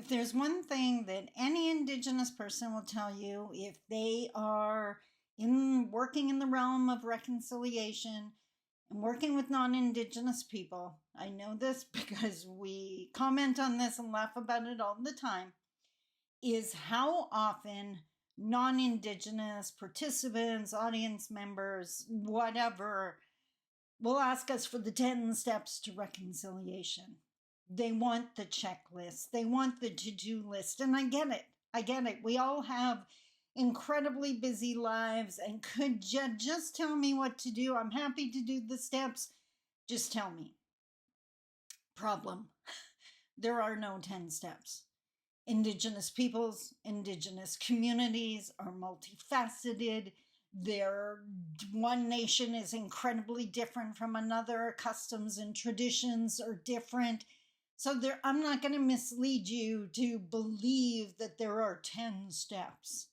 If there's one thing that any Indigenous person will tell you, if they are working in the realm of reconciliation and working with non-Indigenous people, I know this because we comment on this and laugh about it all the time, is how often non-Indigenous participants, audience members, whatever, will ask us for the 10 steps to reconciliation. They want the checklist. They want the to-do list. And I get it. I get it. We all have incredibly busy lives. And could you just tell me what to do? I'm happy to do the steps. Just tell me. Problem. There are no 10 steps. Indigenous peoples, Indigenous communities are multifaceted. One nation is incredibly different from another. Customs and traditions are different. So I'm not going to mislead you to believe that there are 10 steps.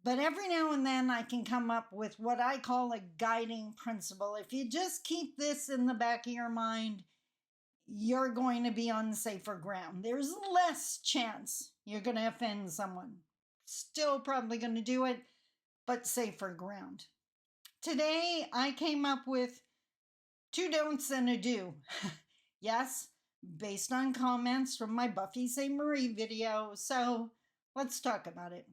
But every now and then I can come up with what I call a guiding principle. If you just keep this in the back of your mind, you're going to be on safer ground. There's less chance you're going to offend someone. Still probably going to do it, but safer ground. Today I came up with 2 don'ts and a do. Yes, based on comments from my Buffy St. Marie video. So let's talk about it.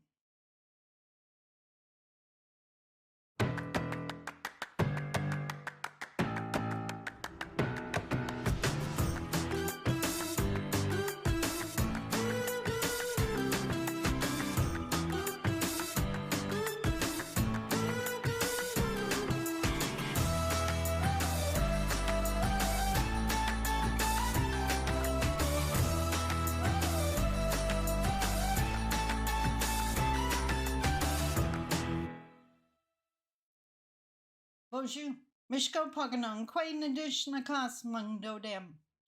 Bonjour. Mishko Paganon, Quay Nadish Nakas Mungdodem.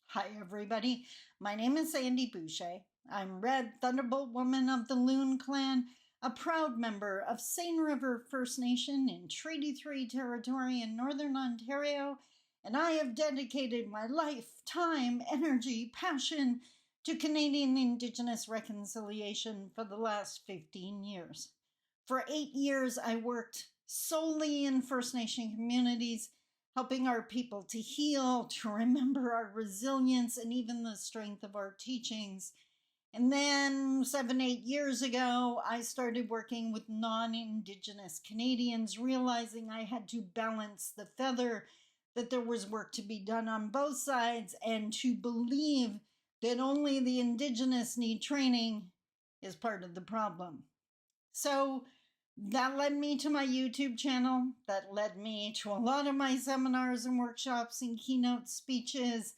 Hi, everybody. My name is Sandy Boucher. I'm Red Thunderbolt Woman of the Loon Clan, a proud member of Seine River First Nation in Treaty 3 territory in Northern Ontario, and I have dedicated my life, time, energy, passion to Canadian Indigenous reconciliation for the last 15 years. For 8 years, I worked solely in First Nation communities, helping our people to heal, to remember our resilience, and even the strength of our teachings. And then 7-8 years ago, I started working with non-Indigenous Canadians, realizing I had to balance the feather, that there was work to be done on both sides, and to believe that only the Indigenous need training is part of the problem. So that led me to my YouTube channel. That led me to a lot of my seminars and workshops and keynote speeches,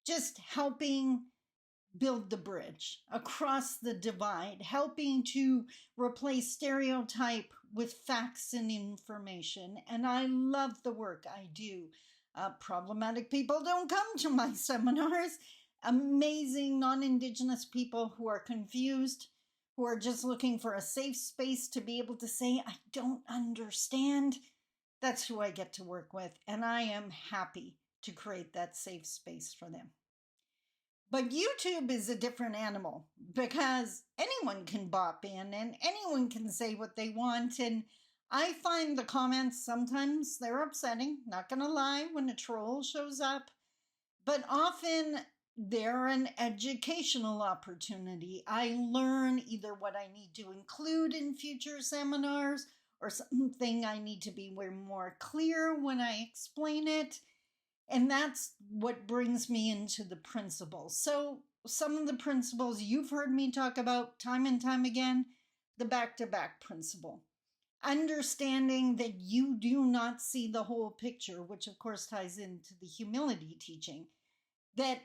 just helping build the bridge across the divide, helping to replace stereotype with facts and information. And I love the work I do. Problematic people don't come to my seminars. Amazing non-Indigenous people who are confused, who are just looking for a safe space to be able to say, I don't understand. That's who I get to work with. And I am happy to create that safe space for them. But YouTube is a different animal because anyone can bop in and anyone can say what they want. And I find the comments, sometimes they're upsetting, not going to lie, when a troll shows up. But often they're an educational opportunity. I learn either what I need to include in future seminars or something I need to be more clear when I explain it. And that's what brings me into the principles. So some of the principles you've heard me talk about time and time again, the back-to-back principle. Understanding that you do not see the whole picture, which of course ties into the humility teaching. That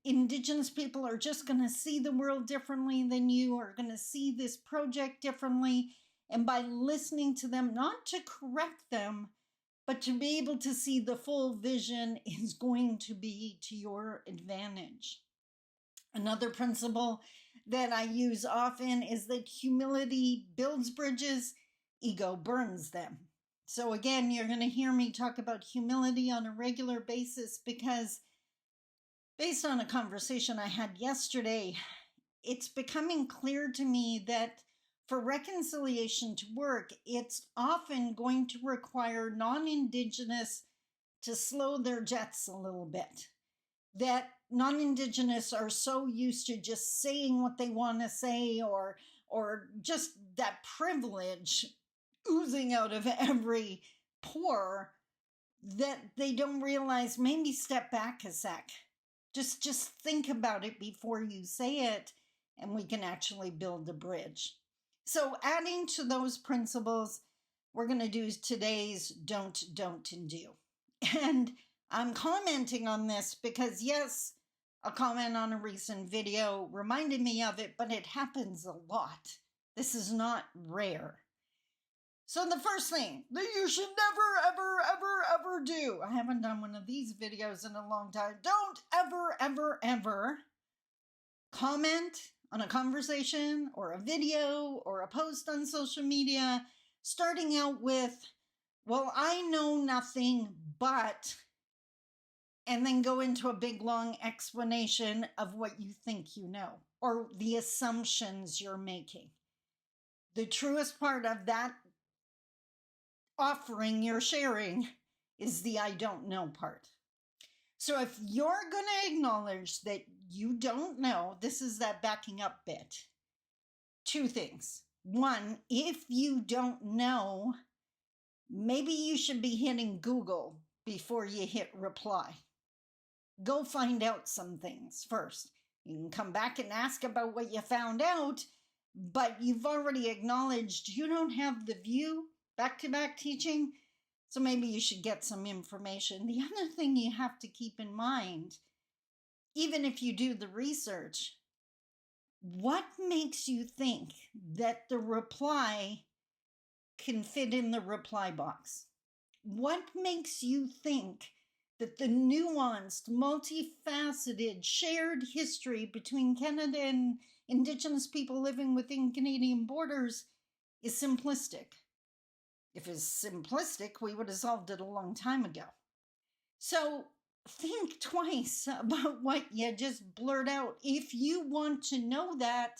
Indigenous people are just going to see the world differently than you, are going to see this project differently. And by listening to them, not to correct them, but to be able to see the full vision is going to be to your advantage. Another principle that I use often is that humility builds bridges, ego burns them. So again, you're going to hear me talk about humility on a regular basis because based on a conversation I had yesterday, it's becoming clear to me that for reconciliation to work, it's often going to require non-Indigenous to slow their jets a little bit. That non-Indigenous are so used to just saying what they want to say, or just that privilege oozing out of every pore, that they don't realize, maybe step back a sec. Just think about it before you say it, and we can actually build a bridge. So adding to those principles, we're going to do today's don't, and do. And I'm commenting on this because, yes, a comment on a recent video reminded me of it, but it happens a lot. This is not rare. So the first thing that you should never, ever do, I haven't done one of these videos in a long time, don't ever comment on a conversation or a video or a post on social media starting out with, well, I know nothing but, and then go into a big long explanation of what you think you know or the assumptions you're making. The truest part of that offering you're sharing is the I don't know part. So if you're going to acknowledge that you don't know, this is that backing up bit. Two things. One, if you don't know, maybe you should be hitting Google before you hit reply. Go find out some things first. You can come back and ask about what you found out, but you've already acknowledged you don't have the view, back-to-back teaching, so maybe you should get some information. The other thing you have to keep in mind, even if you do the research, what makes you think that the reply can fit in the reply box? What makes you think that the nuanced, multifaceted, shared history between Canada and Indigenous people living within Canadian borders is simplistic? If it's simplistic, we would have solved it a long time ago. So think twice about what you just blurt out. If you want to know that,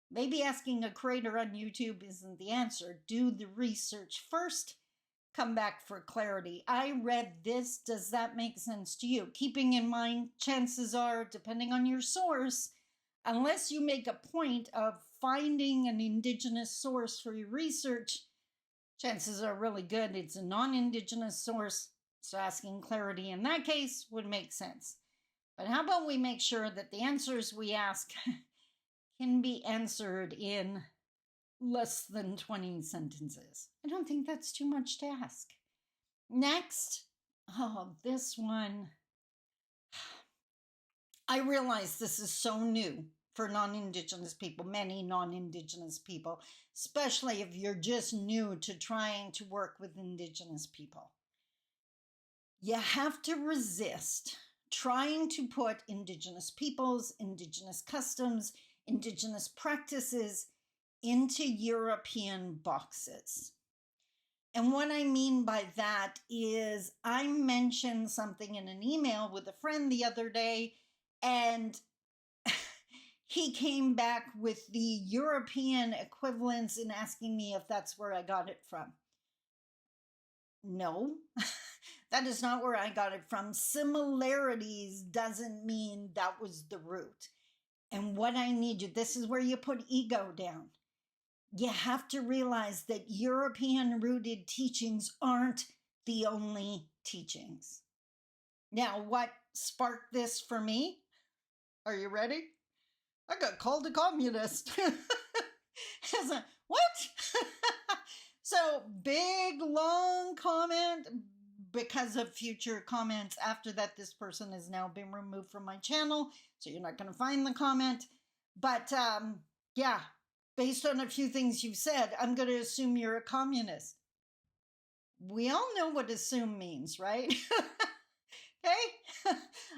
maybe asking a creator on YouTube isn't the answer. Do the research first. Come back for clarity. I read this. Does that make sense to you? Keeping in mind, chances are, depending on your source, unless you make a point of finding an Indigenous source for your research, chances are really good it's a non-Indigenous source. So asking clarity in that case would make sense. But how about we make sure that the answers we ask can be answered in less than 20 sentences? I don't think that's too much to ask. Next, this one. I realize this is so new for non-Indigenous people, many non-Indigenous people, especially if you're just new to trying to work with Indigenous people. You have to resist trying to put Indigenous peoples, Indigenous customs, Indigenous practices into European boxes. And what I mean by that is I mentioned something in an email with a friend the other day, and he came back with the European equivalents and asking me if that's where I got it from. No, that is not where I got it from. Similarities doesn't mean that was the root. And what I need you, this is where you put ego down. You have to realize that European-rooted teachings aren't the only teachings. Now, what sparked this for me? Are you ready? I got called a communist. As a, what? So, big, long comment. Because of future comments after that, this person has now been removed from my channel, so you're not going to find the comment. But, yeah, based on a few things you've said, I'm going to assume you're a communist. We all know what assume means, right? Okay?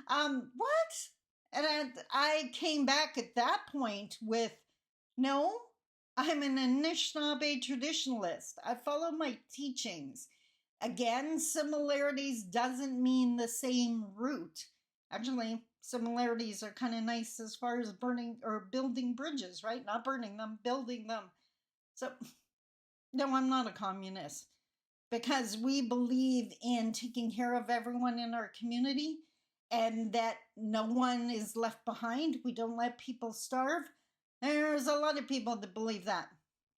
What? And I came back at that point with, no, I'm an Anishinaabe traditionalist. I follow my teachings. Again, similarities doesn't mean the same root. Actually, similarities are kind of nice as far as burning or building bridges, right? Not burning them, building them. So, no, I'm not a communist because we believe in taking care of everyone in our community and that no one is left behind. We don't let people starve. There's a lot of people that believe that.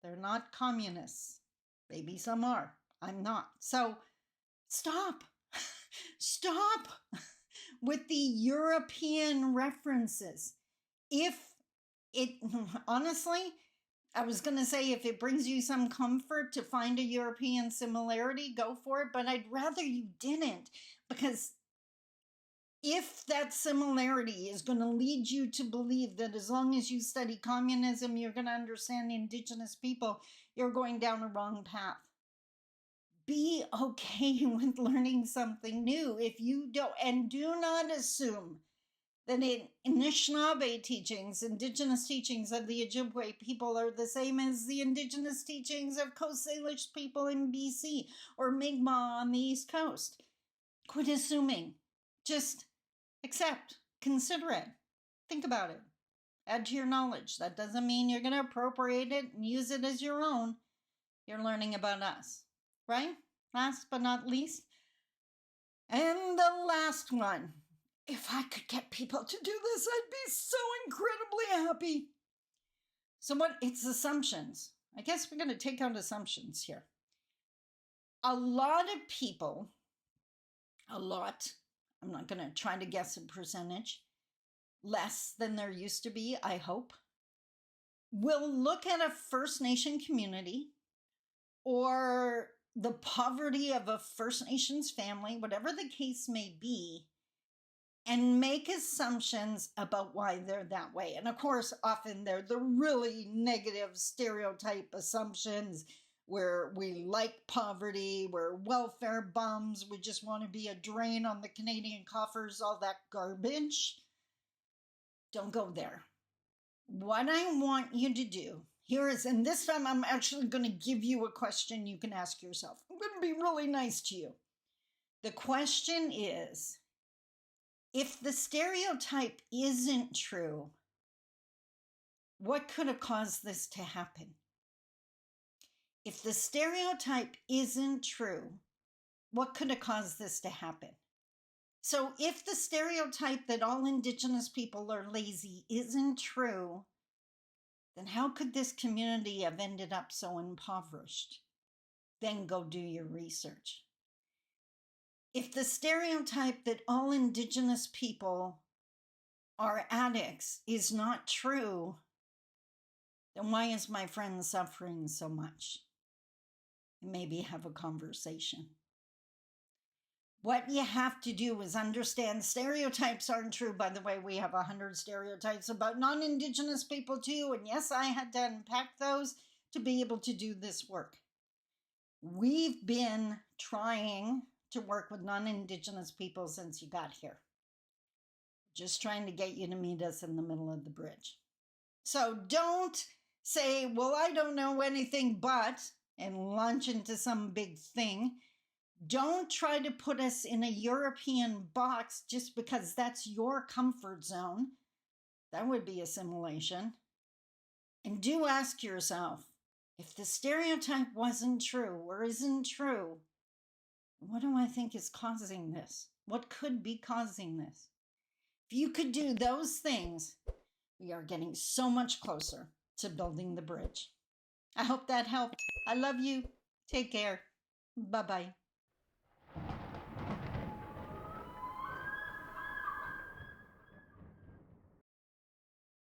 They're not communists. Maybe some are. I'm not. So stop. Stop with the European references. If it, honestly, I was going to say if it brings you some comfort to find a European similarity, go for it. But I'd rather you didn't, because if that similarity is going to lead you to believe that as long as you study communism, you're going to understand indigenous people, you're going down a wrong path. Be okay with learning something new. If you don't, and do not assume that in Anishinaabe teachings, indigenous teachings of the Ojibwe people are the same as the indigenous teachings of Coast Salish people in BC or Mi'kmaq on the East Coast. Quit assuming. Just accept, consider it, think about it, add to your knowledge. That doesn't mean you're going to appropriate it and use it as your own. You're learning about us, right? Last but not least. And the last one. If I could get people to do this, I'd be so incredibly happy. So what? It's assumptions. I guess we're going to take out assumptions here. A lot of people, I'm not going to try to guess a percentage, less than there used to be, I hope, will look at a First Nation community or the poverty of a First Nations family, whatever the case may be, and make assumptions about why they're that way. And of course, often they're the really negative stereotype assumptions where we like poverty, we're welfare bums, we just want to be a drain on the Canadian coffers, all that garbage. Don't go there. What I want you to do here is, and this time I'm actually going to give you a question you can ask yourself. I'm going to be really nice to you. The question is, if the stereotype isn't true, what could have caused this to happen? If the stereotype isn't true, what could have caused this to happen? So if the stereotype that all Indigenous people are lazy isn't true, then how could this community have ended up so impoverished? Then go do your research. If the stereotype that all Indigenous people are addicts is not true, then why is my friend suffering so much? Maybe have a conversation. What you have to do is understand stereotypes aren't true. By the way, we have 100 stereotypes about non-Indigenous people too. And yes, I had to unpack those to be able to do this work. We've been trying to work with non-Indigenous people since you got here. Just trying to get you to meet us in the middle of the bridge. So don't say, well, I don't know anything but, and launch into some big thing. Don't try to put us in a European box just because that's your comfort zone. That would be assimilation. And do ask yourself, if the stereotype wasn't true or isn't true, what do I think is causing this? What could be causing this? If you could do those things, we are getting so much closer to building the bridge. I hope that helped. I love you. Take care. Bye-bye.